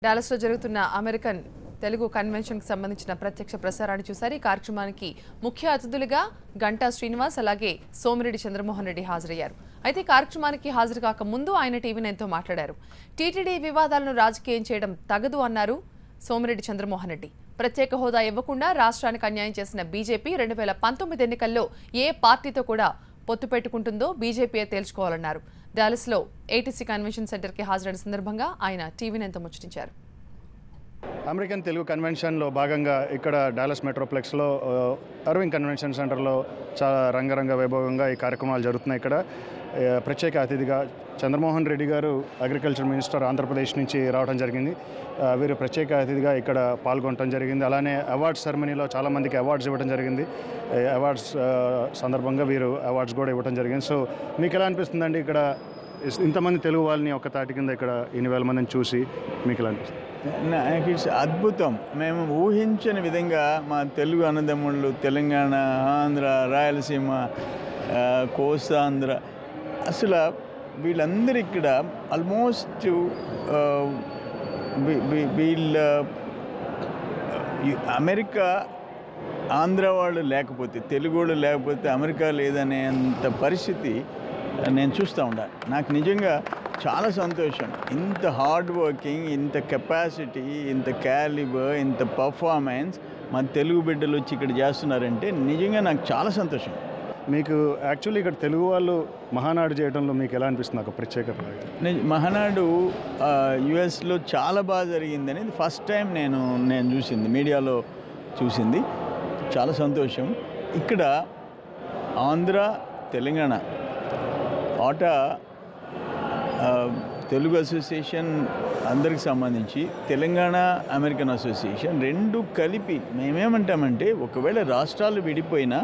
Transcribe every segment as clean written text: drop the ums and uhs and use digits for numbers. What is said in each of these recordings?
Dallas లో జరుగుతున్న American Telugu convention కి సంబంధించిన ప్రత్యక్ష ప్రసారాన్ని చూశారు. ఈ కార్యక్రమానికి ముఖ్య అతిథులుగా గంటా శ్రీనివాస్ అలాగే సోమిరెడ్డి చంద్రమోహన్ రెడ్డి హాజరయ్యారు. అయితే కార్యక్రమానికి హాజరు కాక ముందు ఆయన టీవీ9తో మాట్లాడారు. టీటీడీ వివాదాలను రాజకీయం చేయడం తగదు అన్నారు సోమిరెడ్డి చంద్రమోహన్ రెడ్డి. ప్రత్యేక హోదా ఇవ్వకుండా రాష్ట్రానికి అన్యాయం చేసిన బీజేపీ 2019 ఎన్నికల్లో ఏ పార్టీతో కూడా పొత్తు పెట్టుకుంటుందో బీజేపీయే తేల్చుకోవాలన్నారు. డాలస్ లో ఏటీసీ కన్వెన్షన్ సెంటర్ కి హాజరైన సందర్భంగా ఆయన టీవీ9తో ముచ్చటించారు. అమెరికన్ తెలుగు కన్వెన్షన్లో భాగంగా ఇక్కడ డాలస్ మెట్రోప్లెక్స్లో అరవింద్ కన్వెన్షన్ సెంటర్లో చాలా రంగరంగ వైభవంగా ఈ కార్యక్రమాలు జరుగుతున్నాయి. ఇక్కడ ప్రత్యేక అతిథిగా చంద్రమోహన్ రెడ్డి గారు అగ్రికల్చర్ మినిస్టర్ ఆంధ్రప్రదేశ్ నుంచి రావడం జరిగింది. వీరు ప్రత్యేక అతిథిగా ఇక్కడ పాల్గొనడం జరిగింది. అలానే అవార్డ్స్ సెరమనీలో చాలామందికి అవార్డ్స్ ఇవ్వడం జరిగింది. అవార్డ్స్ సందర్భంగా వీరు అవార్డ్స్ కూడా ఇవ్వడం జరిగింది. సో మీకు ఎలా అనిపిస్తుందండి ఇక్కడ ఇంతమంది తెలుగు వాళ్ళని ఒక తాటి కింద ఇక్కడ 8,000 మందిని చూసి మీకు ఎలా అనిపిస్తుంది? నాకు ఇట్స్ అద్భుతం. మేము ఊహించని విధంగా మా తెలుగు అన్నదమ్ముళ్ళు తెలంగాణ, ఆంధ్ర, రాయలసీమ, కోస్తాంధ్ర అసలు వీళ్ళందరూ ఇక్కడ ఆల్మోస్ట్ వీళ్ళ అమెరికా ఆంధ్ర వాళ్ళు లేకపోతే తెలుగు వాళ్ళు లేకపోతే అమెరికా లేదనేంత పరిస్థితి నేను చూస్తూ ఉంటాను. నాకు నిజంగా చాలా సంతోషం. ఇంత హార్డ్ వర్కింగ్, ఇంత కెపాసిటీ, ఇంత క్యాలిబర్, ఇంత పర్ఫార్మెన్స్ మా తెలుగు బిడ్డలు వచ్చి ఇక్కడ చేస్తున్నారంటే నిజంగా నాకు చాలా సంతోషం. మీకు యాక్చువల్లీ ఇక్కడ తెలుగు వాళ్ళు మహానాడు చేయడంలో మీకు ఎలా అనిపిస్తుంది? ఒక ప్రత్యేకత మహానాడు యుఎస్లో చాలా బాగా జరిగిందని ఫస్ట్ టైం నేను చూసింది, మీడియాలో చూసింది. చాలా సంతోషం. ఇక్కడ ఆంధ్ర, తెలంగాణ ఆటా తెలుగు అసోసియేషన్ అందరికి సంబంధించి తెలంగాణ అమెరికన్ అసోసియేషన్ రెండు కలిపి మేమేమంటామంటే ఒకవేళ రాష్ట్రాలు విడిపోయినా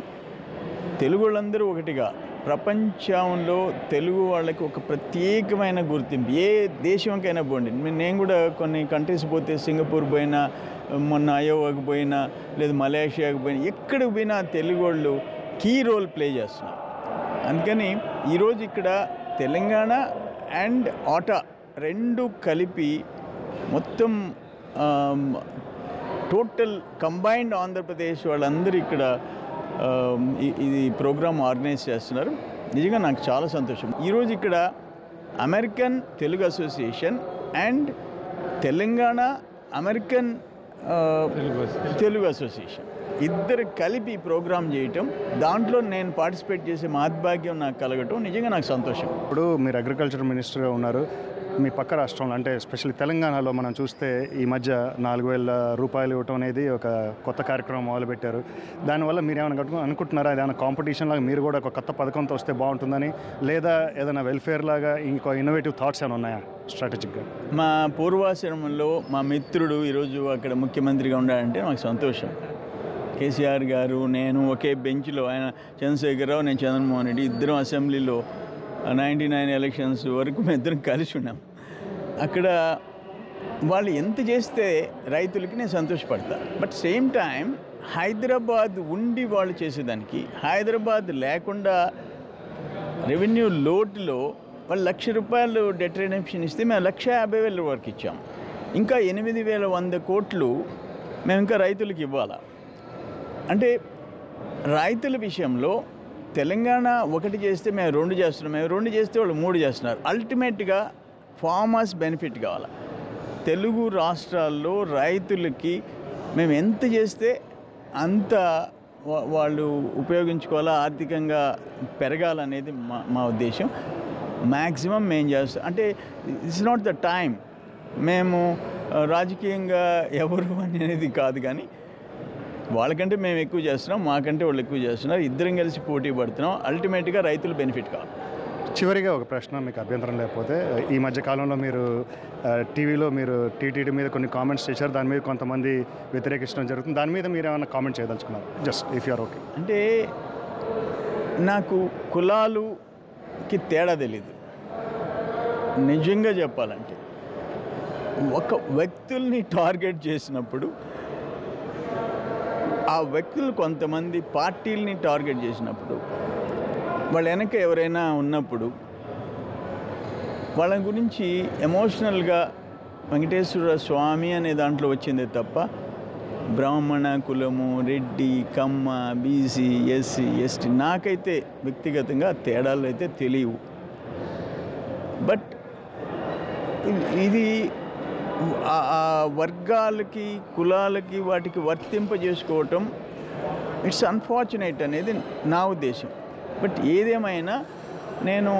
తెలుగు వాళ్ళందరూ ఒకటిగా ప్రపంచంలో తెలుగు వాళ్ళకి ఒక ప్రత్యేకమైన గుర్తింపు ఏ దేశంకైనా పోండి. నేను కూడా కొన్ని కంట్రీస్ పోతే సింగపూర్ పోయినా, మొన్న అయోవాకి పోయినా, లేదా మలేషియాకి పోయినా, ఎక్కడికి పోయినా తెలుగు వాళ్ళు కీ రోల్ ప్లే చేస్తున్నారు. అందుకని ఈరోజు ఇక్కడ తెలంగాణ అండ్ ఆటా రెండు కలిపి మొత్తం టోటల్ కంబైన్డ్ ఆంధ్రప్రదేశ్ వాళ్ళందరూ ఇక్కడ ఇది ప్రోగ్రామ్ ఆర్గనైజ్ చేస్తున్నారు. నిజంగా నాకు చాలా సంతోషం. ఈరోజు ఇక్కడ American Telugu association and Telangana American Telugu association ఇద్దరు కలిపి ప్రోగ్రామ్ చేయటం, దాంట్లో నేను పార్టిసిపేట్ చేసే మహద్భాగ్యం నాకు కలగటం నిజంగా నాకు సంతోషం. ఇప్పుడు మీరు అగ్రికల్చర్ మినిస్టర్గా ఉన్నారు. మీ పక్క రాష్ట్రంలో అంటే ఎస్పెషల్లీ తెలంగాణలో మనం చూస్తే ఈ మధ్య 4,000 రూపాయలు ఇవ్వటం అనేది ఒక కొత్త కార్యక్రమం మొదలుపెట్టారు. దానివల్ల మీరు ఏమైనా అనుకుంటున్నారా? ఏదైనా కాంపిటీషన్ లాగా మీరు కూడా ఒక కొత్త పథకంతో వస్తే బాగుంటుందని, లేదా ఏదైనా వెల్ఫేర్ లాగా ఇంకో ఇన్నోవేటివ్ థాట్స్ ఏమైనా ఉన్నాయా స్ట్రాటజిక్గా? మా పూర్వాశ్రమంలో మా మిత్రుడు ఈరోజు అక్కడ ముఖ్యమంత్రిగా ఉన్నాడంటే నాకు సంతోషం. కేసీఆర్ గారు, నేను ఒకే బెంచ్లో, ఆయన చంద్రశేఖరరావు, నేను చంద్రమోహన్ రెడ్డి ఇద్దరం అసెంబ్లీలో 99 ఎలక్షన్స్ వరకు మేము ఇద్దరం కలిసి ఉన్నాం. అక్కడ వాళ్ళు ఎంత చేస్తే రైతులకి నేను సంతోషపడతా. బట్ సేమ్ టైం హైదరాబాద్ ఉండి వాళ్ళు చేసేదానికి, హైదరాబాద్ లేకుండా రెవెన్యూ లోటులో వాళ్ళు ₹1,00,000 డెట్ రిడెంప్షన్ ఇస్తే మేము 1,50,000 వరకు ఇచ్చాం. ఇంకా 8,100 కోట్లు మేము ఇంకా రైతులకు ఇవ్వాలా. అంటే రైతుల విషయంలో తెలంగాణ ఒకటి చేస్తే మేము 2 చేస్తున్నాం, మేము 2 చేస్తే వాళ్ళు 3 చేస్తున్నారు. అల్టిమేట్గా ఫార్మర్స్ బెనిఫిట్ కావాలి. తెలుగు రాష్ట్రాల్లో రైతులకి మేము ఎంత చేస్తే అంత వాళ్ళు ఉపయోగించుకోవాలా, ఆర్థికంగా పెరగాలనేది మా ఉద్దేశం. మ్యాక్సిమం మేము చేస్తాం. అంటే ఇట్స్ నాట్ ద టైం మేము రాజకీయంగా ఎవరు అనేది కాదు, కానీ వాళ్ళకంటే మేము ఎక్కువ చేస్తున్నాం, మాకంటే వాళ్ళు ఎక్కువ చేస్తున్నారు. ఇద్దరం కలిసి పోటీ పడుతున్నాం. అల్టిమేట్గా రైతులు బెనిఫిట్ కావాలి. చివరిగా ఒక ప్రశ్న, మీకు అభ్యంతరం లేకపోతే, ఈ మధ్య కాలంలో మీరు టీవీలో మీరు టీటీడీ మీద కొన్ని కామెంట్స్ చేశారు. దాని మీద కొంతమంది వ్యతిరేకించడం జరుగుతుంది. దాని మీద మీరు ఏమైనా కామెంట్ చేయదలుచుకున్నారు? Just if you're okay. అంటే నాకు కులాలుకి తేడా తెలీదు. నిజంగా చెప్పాలంటే ఒక వ్యక్తుల్ని టార్గెట్ చేసినప్పుడు, ఆ వ్యక్తులు కొంతమంది పార్టీలని టార్గెట్ చేసినప్పుడు, వాళ్ళ వెనక ఎవరైనా ఉన్నప్పుడు వాళ్ళ గురించి ఎమోషనల్గా వెంకటేశ్వర స్వామి అనే దాంట్లో వచ్చిందే తప్ప బ్రాహ్మణ కులము, రెడ్డి, కమ్మ, బీసీ, ఎస్సీ, ఎస్టీ నాకైతే వ్యక్తిగతంగా తేడాలు అయితే తెలియవు. బట్ ఇది ఆ వర్గాలకి, కులాలకి, వాటికి వర్తింపజేసుకోవటం ఇట్స్ అన్ఫార్చునేట్ అనేది నా ఉద్దేశం. బట్ ఏదేమైనా నేను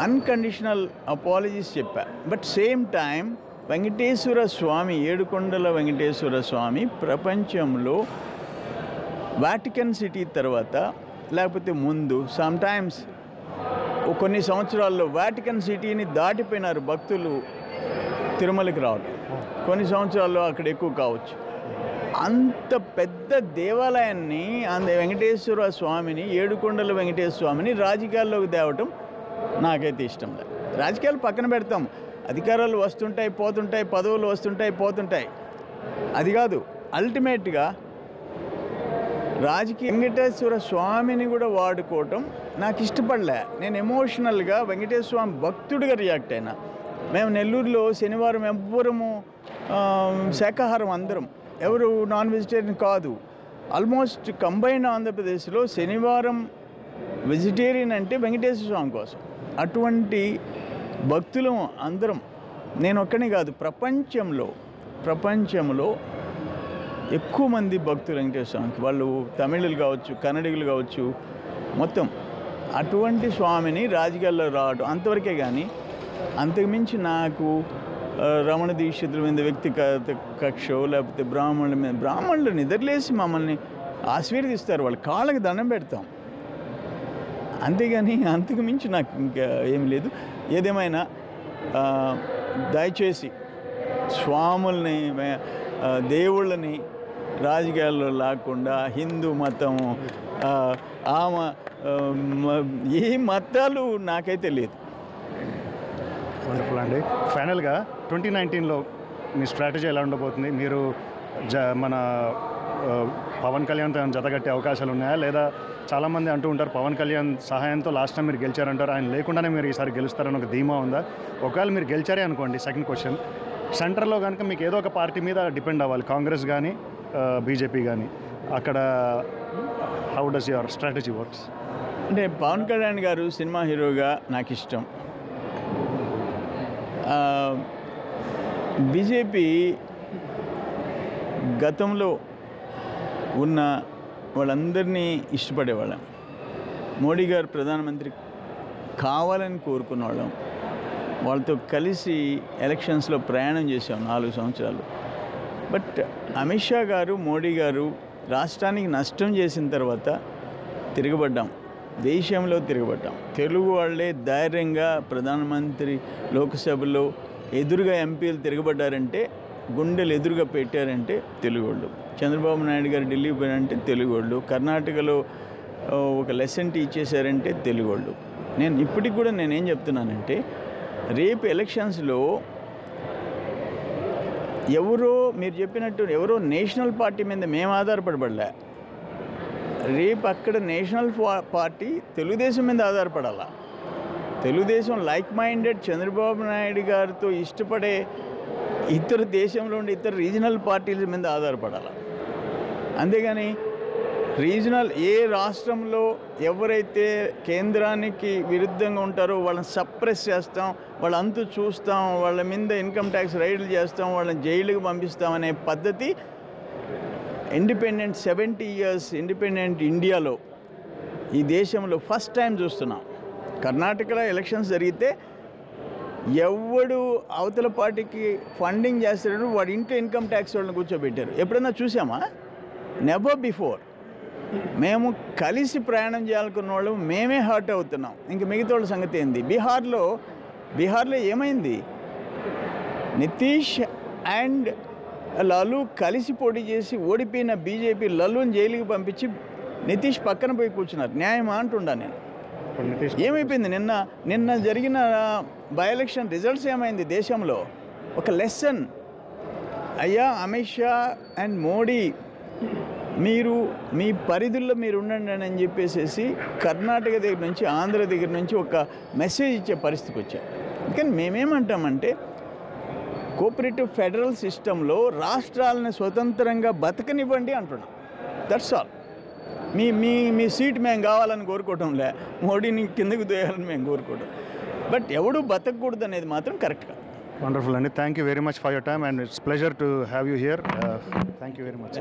అన్కండిషనల్ అపాలజీస్ చెప్పా. బట్ సేమ్ టైం వెంకటేశ్వర స్వామి, ఏడుకొండల వెంకటేశ్వర స్వామి ప్రపంచంలో వాటికన్ సిటీ తర్వాత లేకపోతే ముందు సమ్టైమ్స్ కొన్ని సంవత్సరాల్లో వాటికన్ సిటీని దాటిపోయినారు భక్తులు తిరుమలకి రావడం. కొన్ని సంవత్సరాల్లో అక్కడ ఎక్కువ కావచ్చు. అంత పెద్ద దేవాలయాన్ని, అంత వెంకటేశ్వర స్వామిని, ఏడుకొండల వెంకటేశ్వర స్వామిని రాజకీయాల్లోకి తేవటం నాకైతే ఇష్టం లేదు. రాజకీయాలు పక్కన పెడతాం, అధికారాలు వస్తుంటాయి పోతుంటాయి, పదవులు వస్తుంటాయి పోతుంటాయి, అది కాదు. అల్టిమేట్గా రాజకీయ వెంకటేశ్వర స్వామిని కూడా వాడుకోవటం నాకు ఇష్టపడలే. నేను ఎమోషనల్గా వెంకటేశ్వర స్వామి భక్తుడిగా రియాక్ట్ అయినా. మేము నెల్లూరులో శనివారం ఎవ్వరము శాకాహారం, అందరం, ఎవరు నాన్ వెజిటేరియన్ కాదు. ఆల్మోస్ట్ కంబైన్ ఆంధ్రప్రదేశ్లో శనివారం వెజిటేరియన్ అంటే వెంకటేశ్వర స్వామి కోసం. అటువంటి భక్తులం అందరం. నేను ఒక్కనే కాదు, ప్రపంచంలో ఎక్కువ మంది భక్తులు వెంకటేశ్వర స్వామికి. వాళ్ళు తమిళులు కావచ్చు, కన్నడిగులు కావచ్చు, మొత్తం అటువంటి స్వామిని రాజకీయాల్లో రావడం అంతవరకే. కానీ అంతకుమించి నాకు రమణ దీక్షితుల మీద వ్యక్తిగత కక్ష, లేకపోతే బ్రాహ్మణులు నిద్రలేసి మమ్మల్ని ఆశీర్వదిస్తారు, వాళ్ళ కాళ్ళకి దండం పెడతాం, అంతేగాని అంతకు మించి నాకు ఇంకా ఏమి లేదు. ఏదేమైనా దయచేసి స్వాముల్ని, దేవుళ్ళని రాజకీయాల్లో లాక్కుండా, హిందూ మతం, ఏ మతాలు నాకైతే లేదు. వండర్ఫుల్ అండి. ఫైనల్గా 2019లో మీ స్ట్రాటజీ ఎలా ఉండబోతుంది? మీరు మన పవన్ కళ్యాణ్తో జతగట్టే అవకాశాలు ఉన్నాయా? లేదా చాలామంది అంటూ ఉంటారు పవన్ కళ్యాణ్ సహాయంతో లాస్ట్ టైం మీరు గెలిచారంటారు, ఆయన లేకుండానే మీరు ఈసారి గెలుస్తారని ఒక ధీమా ఉందా? ఒకవేళ మీరు గెలిచారే అనుకోండి, సెకండ్ క్వశ్చన్, సెంటర్లో కనుక మీకు ఏదో ఒక పార్టీ మీద డిపెండ్ అవ్వాలి, కాంగ్రెస్ కానీ బీజేపీ కానీ, అక్కడ how does your strategy works? అంటే పవన్ కళ్యాణ్ గారు సినిమా హీరోగా నాకు ఇష్టం. బీజేపీ గతంలో ఉన్న వాళ్ళందరినీ ఇష్టపడేవాళ్ళం. మోడీ గారు ప్రధానమంత్రి కావాలని కోరుకున్న వాళ్ళం. వాళ్ళతో కలిసి ఎలక్షన్స్లో ప్రయాణం చేశాం 4 సంవత్సరాలు. బట్ అమిత్ షా గారు, మోడీ గారు రాష్ట్రానికి నష్టం చేసిన తర్వాత తిరగబడ్డాం, దేశంలో తిరగబడ్డాం. తెలుగు వాళ్ళే ధైర్యంగా ప్రధానమంత్రి లోక్సభలో ఎదురుగా ఎంపీలు తిరగబడ్డారంటే, గుండెలు ఎదురుగా పెట్టారంటే తెలుగు వాళ్ళు. చంద్రబాబు నాయుడు గారు ఢిల్లీ పోయారంటే తెలుగు వాళ్ళు. కర్ణాటకలో ఒక లెసన్ టీచ్ చేశారంటే తెలుగు వాళ్ళు. నేను ఇప్పటికి కూడా నేనేం చెప్తున్నానంటే, రేపు ఎలక్షన్స్లో ఎవరో మీరు చెప్పినట్టు ఎవరో నేషనల్ పార్టీ మీద మేము ఆధారపడబడలే. రేపు అక్కడ నేషనల్ పార్టీ తెలుగుదేశం మీద ఆధారపడాలా. తెలుగుదేశం లైక్ మైండెడ్ చంద్రబాబు నాయుడు గారితో ఇష్టపడే ఇతర దేశంలో ఉండే ఇతర రీజనల్ పార్టీల మీద ఆధారపడాలి. అంతేగాని రీజనల్ ఏ రాష్ట్రంలో ఎవరైతే కేంద్రానికి విరుద్ధంగా ఉంటారో వాళ్ళని సప్రెస్ చేస్తాం, వాళ్ళ అంతు చూస్తాం, వాళ్ళ మీద ఇన్కమ్ ట్యాక్స్ రైడ్లు చేస్తాం, వాళ్ళని జైలుకి పంపిస్తాం అనే పద్ధతి ఇండిపెండెంట్ 70 years ఇండిపెండెంట్ ఇండియాలో ఈ దేశంలో ఫస్ట్ టైం చూస్తున్నాం. కర్ణాటకలో ఎలక్షన్స్ జరిగితే ఎవడు అవతల పార్టీకి ఫండింగ్ చేస్తాడు వాడి ఇంట్లో ఇన్కమ్ ట్యాక్స్ వాళ్ళని కూర్చోబెట్టారు. ఎప్పుడైనా చూసామా? Never before. మేము కలిసి ప్రయాణం చేయాలనుకున్న వాళ్ళు మేమే హర్ట్ అవుతున్నాం. ఇంక మిగతా వాళ్ళ సంగతి ఏంది? బీహార్లో ఏమైంది? నితీష్ అండ్ లలు కలిసి పోటీ చేసి ఓడిపోయిన బీజేపీ లలుని జైలుకి పంపించి నితీష్ పక్కన పోయి కూర్చున్నారు. న్యాయమా అంటుండా నేను. ఏమైపోయింది? నిన్న జరిగిన బై ఎలక్షన్ రిజల్ట్స్ ఏమైంది దేశంలో? ఒక లెసన్. అయ్యా అమిత్ షా అండ్ మోడీ, మీరు మీ పరిధుల్లో మీరు ఉండండి అని చెప్పేసి కర్ణాటక దగ్గర నుంచి ఆంధ్ర దగ్గర నుంచి ఒక మెసేజ్ ఇచ్చే పరిస్థితికి వచ్చారు. కానీ మేమేమంటామంటే కోఆపరేటివ్ ఫెడరల్ సిస్టంలో రాష్ట్రాలను స్వతంత్రంగా బతకనివ్వండి అంటున్నాం. That's all. Me me me seat మేము కావాలని కోరుకోవటంలే, మోడీని కిందకు దోయాలని మేము కోరుకోవటం. బట్ ఎవడు బతకూడదు అనేది మాత్రం కరెక్ట్ కాదు. వండర్ఫుల్ అండి. Thank you very much for your time and it's pleasure to have you here. Thank you very much.